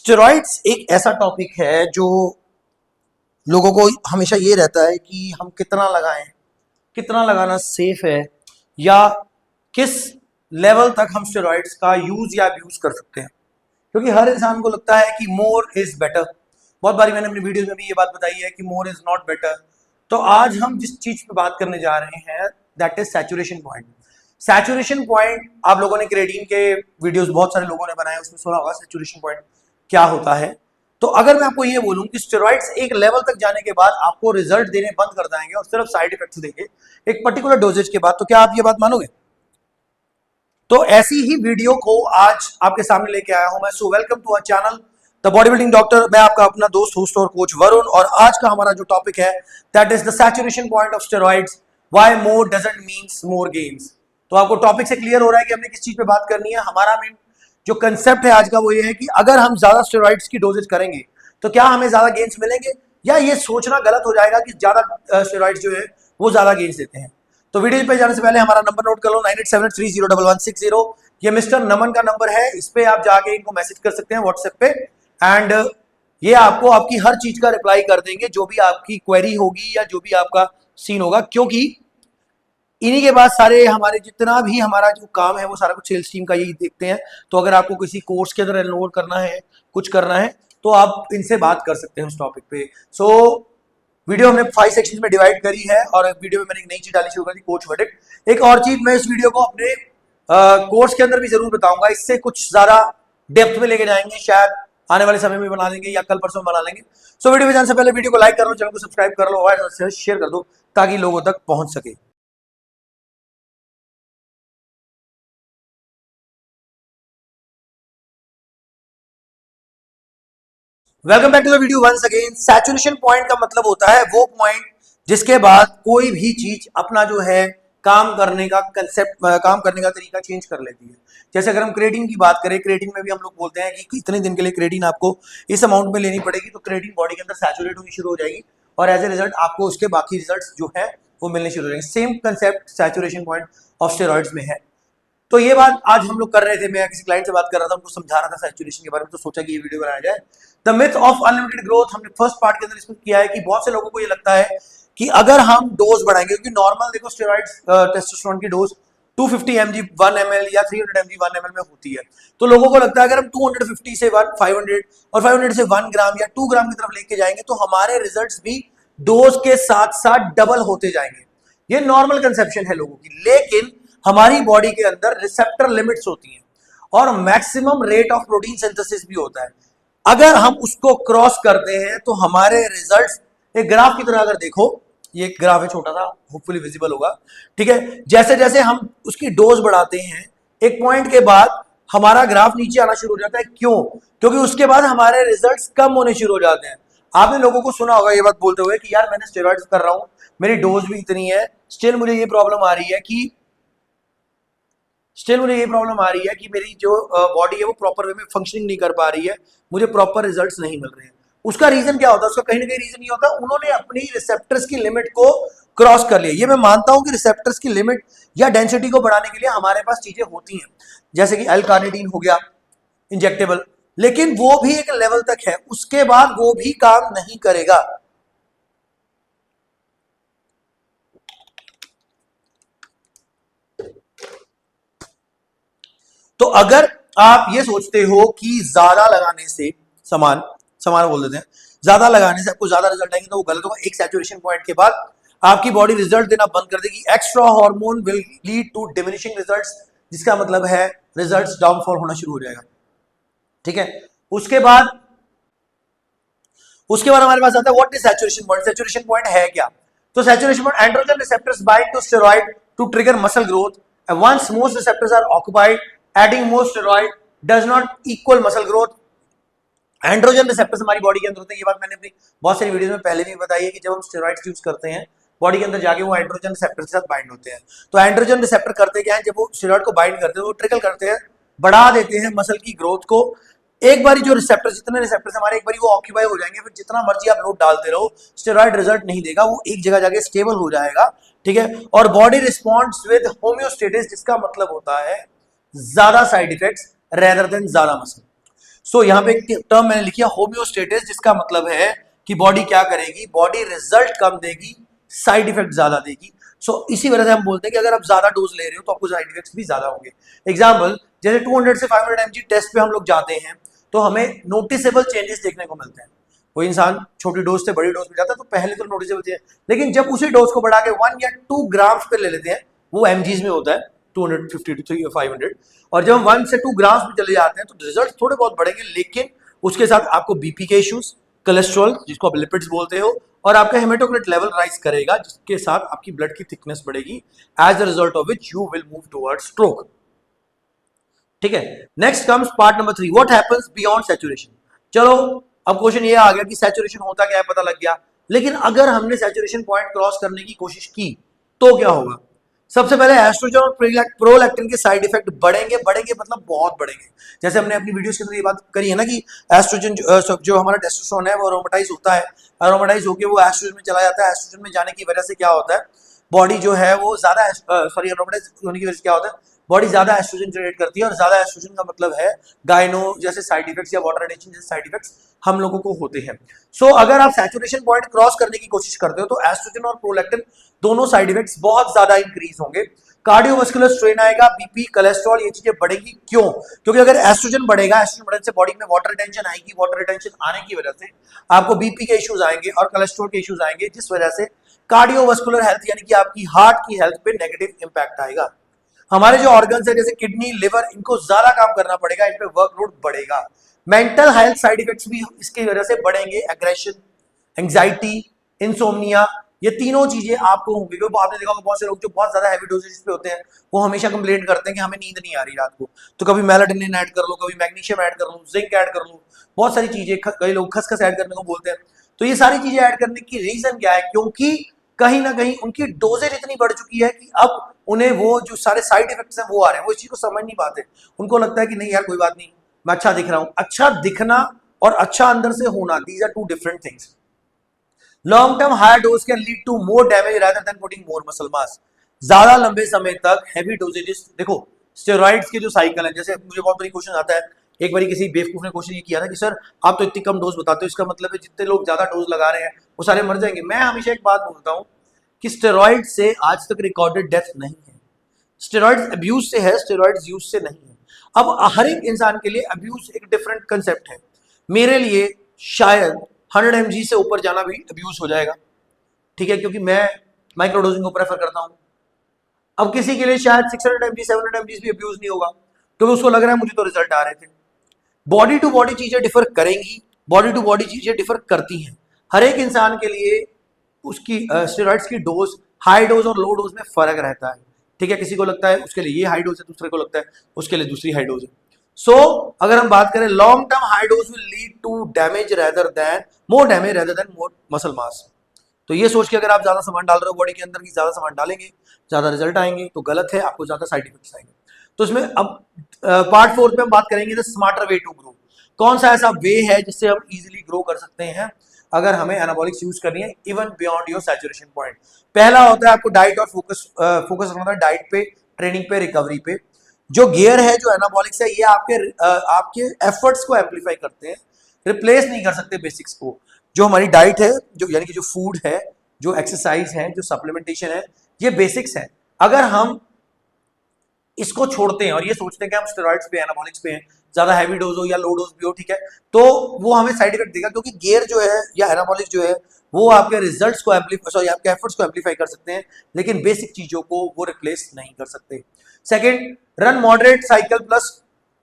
Steroids एक ऐसा topic है जो लोगों को हमेशा ये रहता है कि हम कितना लगाएं, कितना लगाना सेफ है, या किस लेवल तक हम स्टेरॉइड्स का यूज या अब्यूज कर सकते हैं। क्योंकि हर इंसान को लगता है कि मोर इज बेटर। बहुत बारी मैंने अपनी वीडियोस में भी ये बात बताई है कि मोर इज नॉट बेटर। तो आज हम जिस चीज पे बात करने जा रहे हैं that is saturation point. Saturation point आप लोगों ने क्रेटीन के वीडियोस बहुत सारे लोगों ने बनाए, उसमें सुना होगा सैचुरेशन पॉइंट क्या होता है। तो अगर मैं आपको ये बोलूं कि स्टेरॉइड्स एक लेवल तक जाने के बाद आपको रिजल्ट देने बंद कर देंगे और सिर्फ साइड इफेक्ट्स देंगे एक पर्टिकुलर डोजेज के बाद, तो क्या आप ये बात मानोगे? तो ऐसी ही वीडियो को आज आपके सामने लेके आया हूं मैं। So welcome to our channel the body building doctor. मैं आपका अपना दोस्त होस्ट और कोच वरुण, और आज का हमारा जो टॉपिक है that is the saturation point of steroids, why more doesn't means more gains. तो आपको टॉपिक से क्लियर हो रहा है कि हमने किस चीज पे बात करनी है। हमारा मेन जो कंसेप्ट है आज का वो ये है कि अगर हम ज्यादा स्टेरॉइड्स की डोजेज करेंगे तो क्या हमें ज्यादा गेन्स मिलेंगे, या ये सोचना गलत हो जाएगा कि ज्यादा स्टेरॉइड्स जो है वो ज्यादा गेन्स देते हैं। तो वीडियो पे जाने से पहले हमारा नंबर नोट कर लो 9873011160। ये मिस्टर नमन का नंबर है, इस पे आप जाके इनको मैसेज कर सकते हैं व्हाट्सएप पे, एंड ये आपको आपकी हर चीज का रिप्लाई कर देंगे, जो भी आपकी क्वेरी होगी या जो भी आपका सीन होगा, क्योंकि इन्हीं के बाद सारे हमारे जितना भी हमारा जो काम है वो सारा कुछ सेल्स टीम का यही देखते हैं। तो अगर आपको किसी कोर्स के अंदर एनरोल करना है, कुछ करना है, तो आप इनसे बात कर सकते हैं उस टॉपिक पे। सो वीडियो हमने 5 सेक्शन में डिवाइड करी है, और वीडियो में मैंने एक नई चीज डाली शुरू कर दी, कोच वर्डिक्ट। एक और चीज मैं इस वीडियो को अपने कोर्स के अंदर भी जरूर बताऊंगा, इससे कुछ ज्यादा डेप्थ में लेके जाएंगे, शायद आने वाले समय में बना लेंगे या कल परसों बना लेंगे। सो वीडियो में जाने से पहले वीडियो को लाइक कर लो, चैनल को सब्सक्राइब कर लो और शेयर कर दो ताकि लोगों तक पहुंच सके। Welcome back to the video once again. Saturation point का मतलब होता है वो पॉइंट जिसके बाद कोई भी चीज अपना जो है काम करने का कंसेप्ट, काम करने का तरीका चेंज कर लेती है। जैसे अगर हम क्रेटीन की बात करें, क्रेटीन में भी हम लोग बोलते हैं कि इतने दिन के लिए क्रेटीन आपको इस अमाउंट में लेनी पड़ेगी, तो क्रेटीन बॉडी के अंदर सैचुरेट होनी शुरू हो जाएगी और एज ए रिजल्ट आपको उसके बाकी रिजल्ट जो है वो मिलने शुरू हो जाएंगे। Same concept saturation point of steroids में है। तो ये बात आज हम लोग कर रहे थे, मैं किसी क्लाइंट से बात कर रहा था, उनको समझा रहा था सैचुरेशन के बारे में, तो सोचा कि ये वीडियो बनाया जाए। The myth of unlimited growth हमने फर्स्ट पार्ट के अंदर इसमें किया है कि बहुत से लोगों को ये लगता है कि अगर हम डोज बढ़ाएंगे, क्योंकि नॉर्मल देखो स्टेरॉइड्स टेस्टोस्टेरोन की डोज 250 mg 1 ml या 300 mg 1 ml में होती है। तो लोगों को लगता है अगर हम 250 से 500 और 500 से 1 ग्राम या 2 ग्राम की तरफ लेके जाएंगे तो हमारे रिजल्ट्स भी डोज के साथ साथ डबल होते जाएंगे। ये नॉर्मल कंसेप्शन है लोगों की, लेकिन हमारी बॉडी के अंदर रिसेप्टर लिमिट्स होती हैं और maximum rate of protein synthesis भी होता है। अगर हम उसको क्रॉस करते हैं तो हमारे रिजल्ट्स एक ग्राफ की तरह, अगर देखो ये ग्राफ है छोटा सा, होपफुली विजिबल होगा, ठीक है। जैसे जैसे हम उसकी डोज बढ़ाते हैं एक पॉइंट के बाद हमारा ग्राफ नीचे आना शुरू हो जाता है। क्यों? क्योंकि उसके बाद हमारे रिजल्ट्स कम होने शुरू हो जाते हैं। आपने लोगों को सुना होगा ये बात बोलते हुए कि यार मैंने स्टेरॉइड्स कर रहा हूं, मेरी डोज भी इतनी है, स्टिल मुझे ये प्रॉब्लम आ रही है कि मेरी जो बॉडी है वो प्रॉपर वे में फंक्शनिंग नहीं कर पा रही है, मुझे प्रॉपर रिजल्ट्स नहीं मिल रहे हैं। उसका रीजन क्या होता है? उसका कहीं ना कहीं रीजन ये होता है उन्होंने अपनी रिसेप्टर्स की लिमिट को क्रॉस कर लिया। ये मैं मानता हूं कि रिसेप्टर्स की लिमिट या डेंसिटी को बढ़ाने के लिए हमारे पास चीजें होती हैं, जैसे कि एल-कार्निटीन हो गया इंजेक्टेबल, लेकिन वो भी एक लेवल तक है, उसके बाद वो भी काम नहीं करेगा। तो अगर आप ये सोचते हो कि ज्यादा लगाने से समान समान बोल देते हैं, ज्यादा लगाने से आपको ज्यादा रिजल्ट आएंगे, तो वो गलत होगा। एक सैचुरेशन पॉइंट के बाद आपकी बॉडी रिजल्ट देना बंद कर देगी। Extra hormone will lead to diminishing results, जिसका मतलब है रिजल्ट्स डाउनफॉल होना शुरू हो जाएगा, ठीक है। उसके बाद हमारे पास आता है what is saturation point. Saturation point है क्या? तो saturation point, androgen receptors bind to steroid to trigger muscle growth, and once most receptors are occupied, adding more steroid does not equal muscle growth। Androgen receptors हमारी body के अंदर होते हैं, ये बात मैंने अपनी बहुत सारी वीडियोस में पहले भी बताई है कि जब हम स्टेरॉइड्स यूज करते हैं बॉडी के अंदर जाके वो एंड्रोजन रिसेप्टर के साथ बाइंड होते हैं। तो एंड्रोजन रिसेप्टर करते क्या है, जब वो स्टेरॉइड को बाइंड करते हैं वो ट्रिकल करते हैं, बढ़ा देते हैं मसल की ग्रोथ को। एक बारी जो रिसेप्टर, जितने रिसेप्टर्स हमारे एक बारी वो ऑक्यूपाई हो जाएंगे, फिर जितना मर्जी आप लोड डालते रहो स्टेरॉइड रिजल्ट नहीं देगा, वो एक जगह जाके स्टेबल हो जाएगा, ठीक है। और बॉडी रिस्पॉन्ड्स विद होम्योस्टेसिस, जिसका मतलब होता है ज्यादा साइड इफेक्ट्स रेदर देन ज्यादा मसल। सो यहाँ पे एक टर्म मैंने लिखी है होम्योस्टेटिस, जिसका मतलब है कि बॉडी क्या करेगी, बॉडी रिजल्ट कम देगी, साइड इफेक्ट ज्यादा देगी। सो इसी वजह से हम बोलते हैं कि अगर आप ज्यादा डोज ले रहे हो तो आपको साइड इफेक्ट्स भी ज्यादा होंगे। एग्जाम्पल, जैसे 200 से 500 mg टेस्ट पे हम लोग जाते हैं तो हमें नोटिसेबल चेंजेस देखने को मिलते हैं। कोई इंसान छोटी डोज से बड़ी डोज पे जाता है तो पहले तो नोटिसेबल चेंज, लेकिन जब उसी डोज को बढ़ा के 1 या 2 ग्राम्स पे ले लेते हैं, वो एमजीज में होता है 250 टू 500, और जब हम 1 से 2 ग्राम्स पे चले जाते हैं तो रिजल्ट थोड़े बहुत बढ़ेंगे, लेकिन उसके साथ आपको बीपी के इश्यूज, कोलेस्ट्रॉल जिसको आप लिपिड्स बोलते हो, और आपका हेमेटोक्रिट लेवल राइज करेगा, जिसके साथ आपकी ब्लड की थिकनेस बढ़ेगी, as a result of which you will move towards stroke. ठीक है, next comes part number 3, what happens beyond saturation. चलो अब क्वेश्चन ये आ गया कि सैचुरेशन होता क्या है, पता लग गया, लेकिन अगर हमने सैचुरेशन पॉइंट क्रॉस करने की कोशिश की तो क्या होगा। सबसे पहले एस्ट्रोजन और प्रोलैक्टिन के साइड इफेक्ट बढ़ेंगे, बढ़ेंगे मतलब बहुत बढ़ेंगे। जैसे हमने अपनी वीडियोस के अंदर ये बात करी है ना कि एस्ट्रोजन जो हमारा टेस्टोस्टेरोन है वो अरोमेटाइज होता है, अरोमेटाइज होकर वो एस्ट्रोजन में चला जाता है। एस्ट्रोजन में जाने की वजह से क्या होता है, बॉडी जो है वो ज्यादा अरोमेटाइज होने की वजह से क्या होता है, बॉडी ज्यादा एस्ट्रोजन जनरेट करती है, और ज्यादा एस्ट्रोजन का मतलब है गायनो जैसे साइड इफेक्ट्स या वाटर रिटेंशन जैसे साइड इफेक्ट्स हम लोगों को होते हैं। सो अगर आप सैचुरेशन पॉइंट क्रॉस करने की कोशिश करते हो तो एस्ट्रोजन और प्रोलैक्टिन दोनों साइड इफेक्ट्स बहुत ज्यादा इंक्रीज होंगे, कार्डियोवास्कुलर स्ट्रेन आएगा, बीपी, कोलेस्ट्रॉल, ये चीजें बढ़ेगी। क्यों? क्योंकि अगर एस्ट्रोजन बढ़ेगा, एस्ट्रोजन बढ़ने से बॉडी में वाटर रिटेंशन आएगी, वाटर रिटेंशन आने की वजह से आपको बीपी के इश्यूज आएंगे और कोलेस्ट्रॉल के इश्यूज आएंगे, जिस वजह से कार्डियोवास्कुलर हेल्थ यानी कि आपकी हार्ट की हेल्थ पे नेगेटिव इंपैक्ट आएगा। हमारे जो ऑर्गन्स है जैसे किडनी, लिवर, इनको ज्यादा काम करना पड़ेगा, इन पे वर्कलोड बढ़ेगा। मेंटल हेल्थ साइड इफेक्ट्स भी इसकी वजह से बढ़ेंगे, एग्रेशन, एंग्जाइटी, इंसोम्निया, ये तीनों चीजें आपको होंगी। क्योंकि आपने देखा होगा बहुत से लोग जो बहुत ज्यादा हैवी डोजेज पे होते हैं वो हमेशा कंप्लेंट करते हैं कि हमें नींद नहीं आ रही रात को, तो कभी मेलाटोनिन ऐड कर लो, कभी मैग्नीशियम ऐड कर लो, जिंक ऐड कर लो, बहुत सारी चीजें, कई लोग खसखस ऐड करने को बोलते हैं। तो ये सारी चीजें ऐड करने की रीजन क्या है, क्योंकि कहीं ना कहीं उनकी डोजेज इतनी बढ़ चुकी है कि अब उन्हें वो जो सारे साइड इफेक्ट्स हैं वो आ रहे हैं, वो इस चीज को समझ नहीं पाते। उनको लगता है कि नहीं यार कोई बात नहीं, मैं अच्छा दिख रहा हूं। अच्छा दिखना और अच्छा अंदर से होना, these are two different things. Long term higher dose can lead to more damage rather than putting more muscle mass. ज्यादा लंबे समय तक हैवी डोजेजेस, देखो स्टेरॉइड्स के जो साइकिल है, जैसे मुझे बहुत बड़ी क्वेश्चन आता है, एक बार किसी बेवकूफ ने क्वेश्चन ये किया था कि सर आप तो इतनी कम डोज बताते हो, इसका मतलब है जितने लोग ज्यादा डोज लगा रहे हैं वो सारे मर जाएंगे। मैं हमेशा एक बात बोलता हूं कि स्टेरॉइड से आज तक रिकॉर्डेड डेथ नहीं है, स्टेरॉइड अब्यूज से है, स्टेरॉइड यूज से नहीं है। अब हर एक इंसान के लिए अब्यूज एक डिफरेंट कंसेप्ट है। मेरे लिए शायद 100 mg से ऊपर जाना भी अब्यूज हो जाएगा, ठीक है, क्योंकि मैं माइक्रोडोजिंग को प्रेफर करता हूं। अब किसी के लिए शायद 600 mg 700 mg भी अब्यूज नहीं होगा, क्योंकि उसको लग रहा है मुझे तो रिजल्ट आ रहे थे। बॉडी टू बॉडी चीजें डिफर करेंगी, बॉडी टू बॉडी चीजें डिफर करती हैं। हर एक इंसान के लिए उसकी स्टेरॉइड्स की डोज, हाई डोज और लो डोज में फर्क रहता है, ठीक है। किसी को लगता है उसके लिए ये हाई डोज है, दूसरे को लगता है उसके लिए दूसरी हाई डोज है। सो अगर हम बात करें long term high dose will lead to damage rather than more damage rather than more muscle mass. तो ये सोच के अगर आप ज्यादा सामान डाल रहे हो बॉडी के अंदर, की ज्यादा सामान डालेंगे ज्यादा रिजल्ट आएंगे, तो गलत है, आपको ज्यादा साइड इफेक्ट्स आएंगे। तो इसमें अब पार्ट 4 पे हम बात करेंगे the smarter way to grow. कौन सा ऐसा वे है जिससे हम इजीली ग्रो कर सकते हैं अगर हमें एनाबॉलिक्स यूज करनी है even beyond your saturation point. पहला होता है आपको डाइट और फोकस रखना है डाइट पे, ट्रेनिंग पे, रिकवरी पे। जो गियर है, जो एनाबॉलिक्स है, ये आपके एफर्ट्स को एम्पलीफाई करते हैं, रिप्लेस नहीं कर सकते बेसिक्स को। जो हमारी डाइट है, जो यानी कि जो फूड है, जो एक्सरसाइज है, जो सप्लीमेंटेशन है, ये बेसिक्स है। अगर हम इसको छोड़ते हैं और ये सोचते हैं कि हम स्टेरॉइड्स पे, एनाबॉलिक्स पे हैं, ज्यादा हैवी डोज हो या लो डोज भी हो, ठीक है, तो वो हमें साइड इफेक्ट देगा। क्योंकि गियर जो है या एनाबॉलिक्स जो है वो आपके रिजल्ट्स को सॉरी आपके एफर्ट्स को एम्पलीफाई कर सकते हैं, लेकिन बेसिक चीजों को वो रिप्लेस नहीं कर सकते। Second, run moderate cycle plus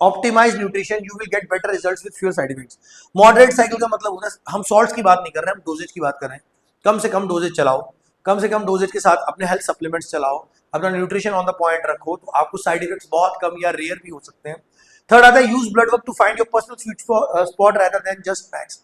optimize nutrition, you will get better results with fewer side effects. Moderate cycle का मतलब होता है, हम सॉल्ट्स की बात नहीं कर रहे हैं, हम डोजेज की बात कर रहे हैं। कम से कम डोजेज चलाओ, कम से कम डोजेज के साथ अपने हेल्थ सप्लीमेंट्स चलाओ, अपना न्यूट्रिशन ऑन द पॉइंट रखो, तो आपको साइड इफेक्ट्स बहुत कम या रेयर भी हो सकते हैं। थर्ड आता है use blood work to find your personal sweet spot rather than just facts.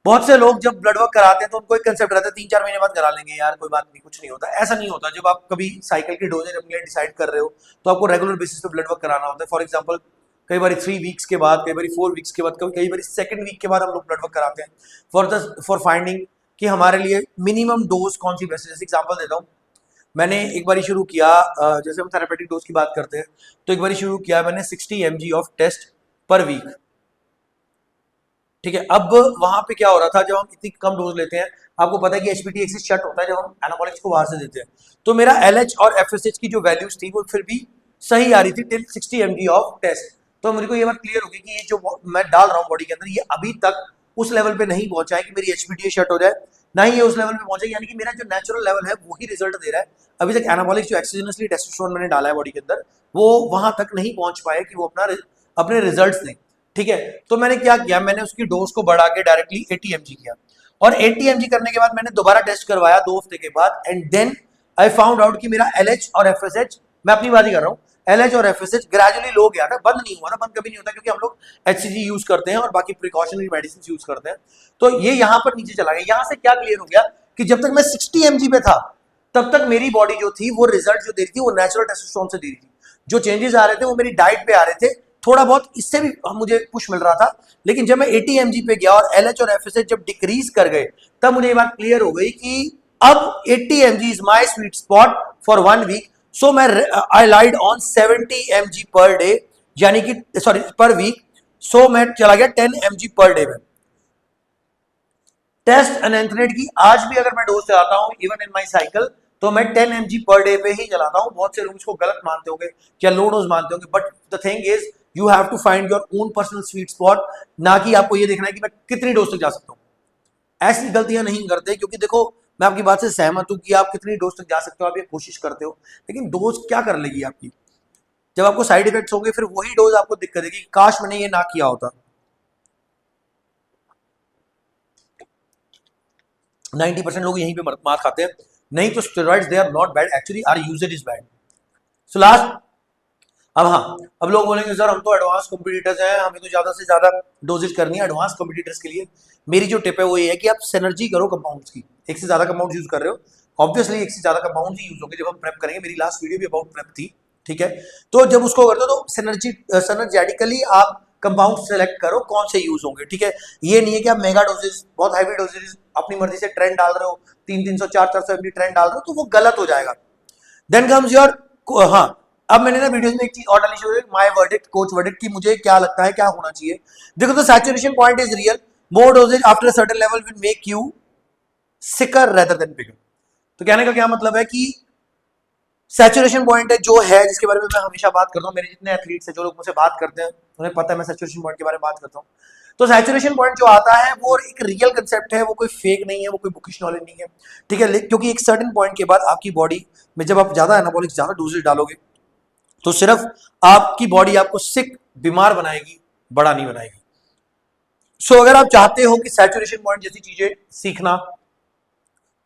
बहुत से लोग जब ब्लड वर्क कराते हैं तो उनको एक कंसेप्ट रहता है 3-4 महीने बाद करा लेंगे यार, कोई बात नहीं, कुछ नहीं होता। ऐसा नहीं होता। जब आप कभी साइकिल की डोजेज अपने लिए डिसाइड कर रहे हो तो आपको रेगुलर बेसिस पे ब्लड वर्क कराना होता है। फॉर एग्जांपल कई बार 3 वीक्स के बाद, कई बार 4 वीक्स के बाद, कई बार सेकंड वीक के बाद हम लोग ब्लड वर्क कराते हैं फॉर फाइंडिंग कि हमारे लिए मिनिमम डोज कौन सी बेस्ट है। जैसे एग्जांपल देता हूँ, मैंने एक बार शुरू किया, जैसे हम थेरेपेटिक डोज की बात करते हैं, तो एक बार शुरू किया मैंने 60 mg of test per week, ठीक है, अब वहां पे क्या हो रहा था, जब हम इतनी कम डोज लेते हैं, आपको पता है कि एचपीटी एक्सिस शट होता है जब हम एनाबॉलिक्स को बाहर से देते हैं, तो मेरा एलएच और एफएसएच की जो वैल्यूज थी वो फिर भी सही आ रही थी टिल 60 mg ऑफ टेस्ट। तो मेरे को ये बात क्लियर होगी कि ये जो मैं डाल रहा हूँ बॉडी के अंदर, ये अभी तक उस लेवल पे नहीं पहुंचा है कि मेरी एचपीटी शट हो जाए, ना ही ये उस लेवल पे पहुंचे, यानी कि मेरा जो नेचुरल लेवल है वही रिजल्ट दे रहा है। अभी तक एनाबॉलिक्स जो एक्सोजेनसली टेस्टोस्टेरोन मैंने डाला है बॉडी के अंदर, वो वहां तक नहीं पहुंच पाए कि वो अपने रिजल्ट्स दें। ठीक है, तो मैंने क्या किया, मैंने उसकी डोज को बढ़ा के डायरेक्टली 80 mg किया, और 80 mg करने के बाद मैंने दोबारा टेस्ट करवाया 2 हफ्ते के बाद, and then I found out कि मेरा एलएच और एफएसएच, मैं अपनी बात ही कर रहा हूँ, एलएच और एफएसएच ग्रेजुअली लो गया था, बंद नहीं हुआ ना, बंद कभी नहीं होता क्योंकि हम लोग एचसीजी यूज करते हैं और बाकी प्रिकॉशनरी मेडिसिन यूज करते हैं। तो ये यहाँ पर नीचे चला गया। यहाँ से क्या क्लियर हो गया कि जब तक मैं 60 mg पे था तब तक मेरी बॉडी जो थी वो रिजल्ट जो दे रही थी वो नेचुरल टेस्टोस्टेरोन से दे रही थी। जो चेंजेस आ रहे थे वो मेरी डाइट पे आ रहे थे, थोड़ा बहुत इससे भी मुझे पुश मिल रहा था। लेकिन जब मैं 80 mg पे गया और एलएच और एफएसएच जब डिक्रीज कर गए, तब मुझे ये बात क्लियर हो गई कि अब 80 mg is my sweet spot for 1 week. So मैं आई लाइड ऑन 70 mg पर डे, यानी कि सॉरी पर वीक। सो मैं चला गया 10 mg पर डे में। टेस्ट एनेंथ्रेट की आज भी अगर मैं डोज चलाता हूं इवन इन माय साइकिल, तो मैं 10 mg पर डे पे ही चलाता हूं। बहुत से लोग इसको गलत मानते होंगे या लो डोज मानते होंगे, but the thing is you have to find your own personal sweet spot, ना कि आपको ये देखना है कि मैं कितनी डोज तक जा सकता हूं। ऐसी गलतियां नहीं करते, क्योंकि देखो मैं आपकी बात से सहमत हूं कि आप कितनी डोज तक जा सकते हो, आप ये कोशिश करते हो, लेकिन डोज क्या कर लेगी आपकी? जब आपको साइड इफेक्ट्स होंगे फिर वही डोज आपको दिक्कत देगी। काश मैंने ये ना किया होता। 90% लोग यहीं पे मार खाते हैं। नहीं तो steroids they are not bad, actually our uses is bad. So last, अब हाँ, अब लोग बोलेंगे सर हम तो एडवांस कॉम्पिटिटर्स हैं, हमें तो ज्यादा से ज्यादा डोजेज करनी है। एडवांस कॉम्पिटिटर्स के लिए मेरी जो टिप है वो ये है कि आप सिनर्जी करो कंपाउंड्स की। एक से ज्यादा कंपाउंड यूज कर रहे हो, ऑब्वियसली एक से ज्यादा कंपाउंड ही यूज होंगे जब हम प्रेप करेंगे। मेरी लास्ट वीडियो भी अबाउट प्रेप थी, ठीक है। तो जब उसको करते हो तो सिनर्जेटिकली आप कंपाउंड सेलेक्ट करो कौन से यूज होंगे, ठीक है। ये नहीं है कि आप मेगा डोजेज, बहुत हैवी डोजेज अपनी मर्जी से ट्रेंड डाल रहे हो, 300 400 mg ट्रेंड डाल रहे हो, तो वो गलत हो जाएगा। देन कम्स योर, हाँ, अब मैंने ना वीडियोस में एक चीज और डाली शुरू, माय वर्डिक्ट, कोच वर्डिक्ट, की मुझे क्या लगता है क्या होना चाहिए। देखो, तो saturation point is real, more doses after a certain level will make you sicker rather than bigger. तो कहने का क्या मतलब है कि सैचुरेशन पॉइंट है जो है, जिसके बारे में मैं हमेशा बात करता हूँ, मेरे जितने एथलीट्स हैं जो लोग मुझसे बात करते हैं उन्हें पता है मैं सैचुरेशन पॉइंट के बारे में बात करता हूँ। तो सैचुरेशन पॉइंट जो आता है वो एक रियल कंसेप्ट है, वो कोई फेक नहीं है, वो कोई बुकिश नॉलेज नहीं है, ठीक है। क्योंकि एक सर्टेन पॉइंट के बाद आपकी बॉडी में जब आप ज्यादा एनाबॉलिक, ज्यादा डोजेज डालोगे, तो सिर्फ आपकी बॉडी आपको सिक, बीमार बनाएगी, बड़ा नहीं बनाएगी। सो अगर आप चाहते हो कि सैचुरेशन पॉइंट जैसी चीजें सीखना,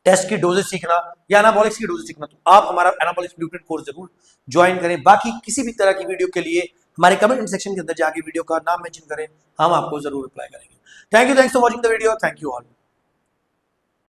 टेस्ट की डोजेज सीखना या एनाबॉलिक्स की डोजेज सीखना, तो आप हमारा एनाबॉलिक्स ब्लूप्रिंट कोर्स जरूर ज्वाइन करें। बाकी किसी भी तरह की वीडियो के लिए हमारे कमेंट सेक्शन के अंदर जाके वीडियो का नाम मेंशन करें, हम आपको जरूर रिप्लाई करेंगे। Thank you, thanks for watching the video, thank you all.